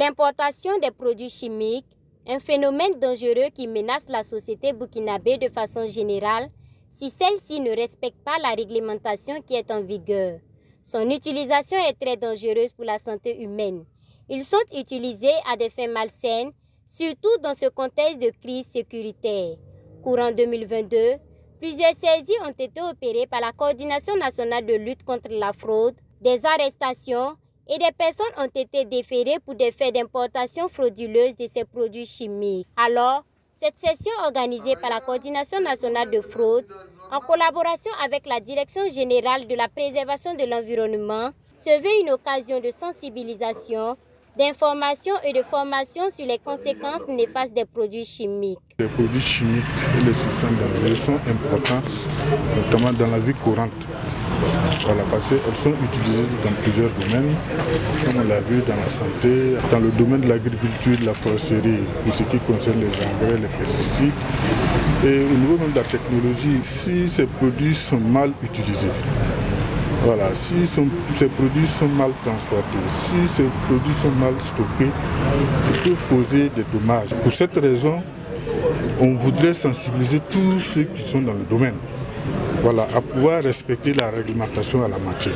L'importation des produits chimiques, un phénomène dangereux qui menace la société burkinabé de façon générale si celle-ci ne respecte pas la réglementation qui est en vigueur. Son utilisation est très dangereuse pour la santé humaine. Ils sont utilisés à des fins malsaines, surtout dans ce contexte de crise sécuritaire. Courant 2022, plusieurs saisies ont été opérées par la Coordination nationale de lutte contre la fraude, des arrestations et des personnes ont été déférées pour des faits d'importation frauduleuse de ces produits chimiques. Alors, cette session organisée par la Coordination nationale de fraude, en collaboration avec la Direction générale de la préservation de l'environnement, se veut une occasion de sensibilisation, d'information et de formation sur les conséquences néfastes des produits chimiques. Les produits chimiques et les substances dangereuses sont importants, notamment dans la vie courante. Voilà, parce qu'elles sont utilisées dans plusieurs domaines, comme on l'a vu dans la santé, dans le domaine de l'agriculture, de la foresterie, pour ce qui concerne les engrais, les pesticides. Et au niveau même de la technologie, si ces produits sont mal utilisés, voilà, si ces produits sont mal transportés, si ces produits sont mal stockés, ils peuvent causer des dommages. Pour cette raison, on voudrait sensibiliser tous ceux qui sont dans le domaine, voilà, à pouvoir respecter la réglementation à la matière.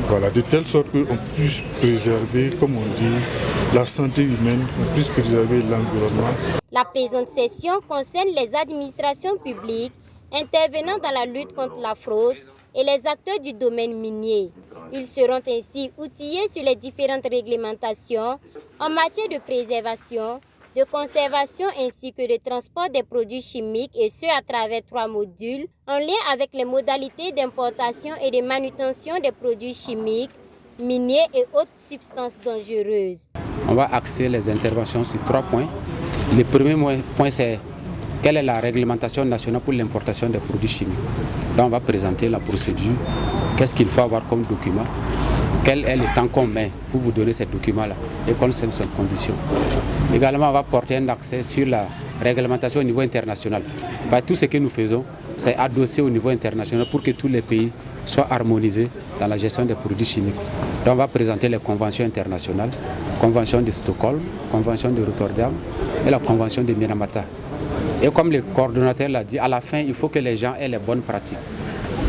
Voilà, de telle sorte qu'on puisse préserver, comme on dit, la santé humaine, qu'on puisse préserver l'environnement. La présente session concerne les administrations publiques intervenant dans la lutte contre la fraude et les acteurs du domaine minier. Ils seront ainsi outillés sur les différentes réglementations en matière de préservation, de conservation ainsi que de transport des produits chimiques et ce à travers 3 modules en lien avec les modalités d'importation et de manutention des produits chimiques, miniers et autres substances dangereuses. On va axer les interventions sur 3 points. Le premier point, c'est quelle est la réglementation nationale pour l'importation des produits chimiques. Donc on va présenter la procédure, qu'est-ce qu'il faut avoir comme document, quel est le temps qu'on met pour vous donner ces documents-là et quelles sont ces conditions. Également, on va porter un accès sur la réglementation au niveau international. Tout ce que nous faisons, c'est adossé au niveau international pour que tous les pays soient harmonisés dans la gestion des produits chimiques. Donc on va présenter les conventions internationales, convention de Stockholm, convention de Rotterdam et la convention de Minamata. Et comme le coordonnateur l'a dit, à la fin, il faut que les gens aient les bonnes pratiques,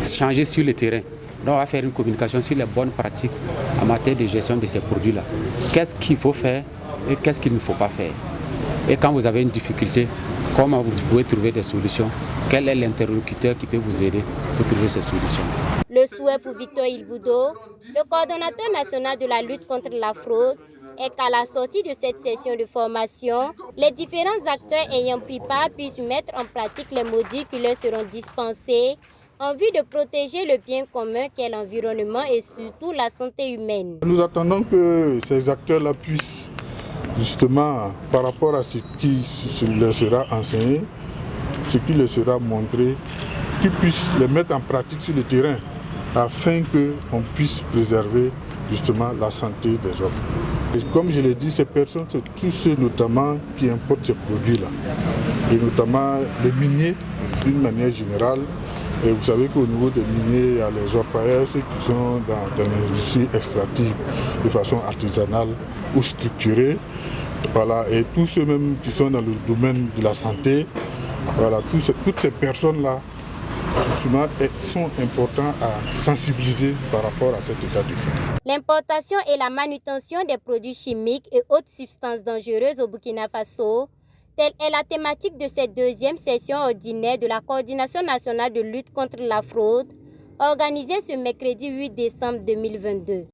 changer sur le terrain. Donc on va faire une communication sur les bonnes pratiques en matière de gestion de ces produits-là. Qu'est-ce qu'il faut faire et qu'est-ce qu'il ne faut pas faire. Et quand vous avez une difficulté, comment vous pouvez trouver des solutions? Quel est l'interlocuteur qui peut vous aider pour trouver ces solutions? Le souhait pour Victor Ilboudo, le coordonnateur national de la lutte contre la fraude, est qu'à la sortie de cette session de formation, les différents acteurs ayant pris part puissent mettre en pratique les modules qui leur seront dispensés en vue de protéger le bien commun qu'est l'environnement et surtout la santé humaine. Nous attendons que ces acteurs-là puissent, justement, par rapport à ce qui leur sera enseigné, ce qui leur sera montré, qu'ils puissent les mettre en pratique sur le terrain afin qu'on puisse préserver justement la santé des hommes. Et comme je l'ai dit, ces personnes, c'est tous ceux notamment qui importent ces produits-là. Et notamment les miniers, d'une manière générale. Et vous savez qu'au niveau des miniers, il y a les orpailleurs, ceux qui sont dans l'industrie extractive de façon artisanale ou structurée. Voilà. Et tous ceux même qui sont dans le domaine de la santé, voilà, toutes ces personnes-là, justement, sont importants à sensibiliser par rapport à cet état de fait. L'importation et la manutention des produits chimiques et autres substances dangereuses au Burkina Faso, telle est la thématique de cette deuxième session ordinaire de la Coordination nationale de lutte contre la fraude, organisée ce mercredi 8 décembre 2022.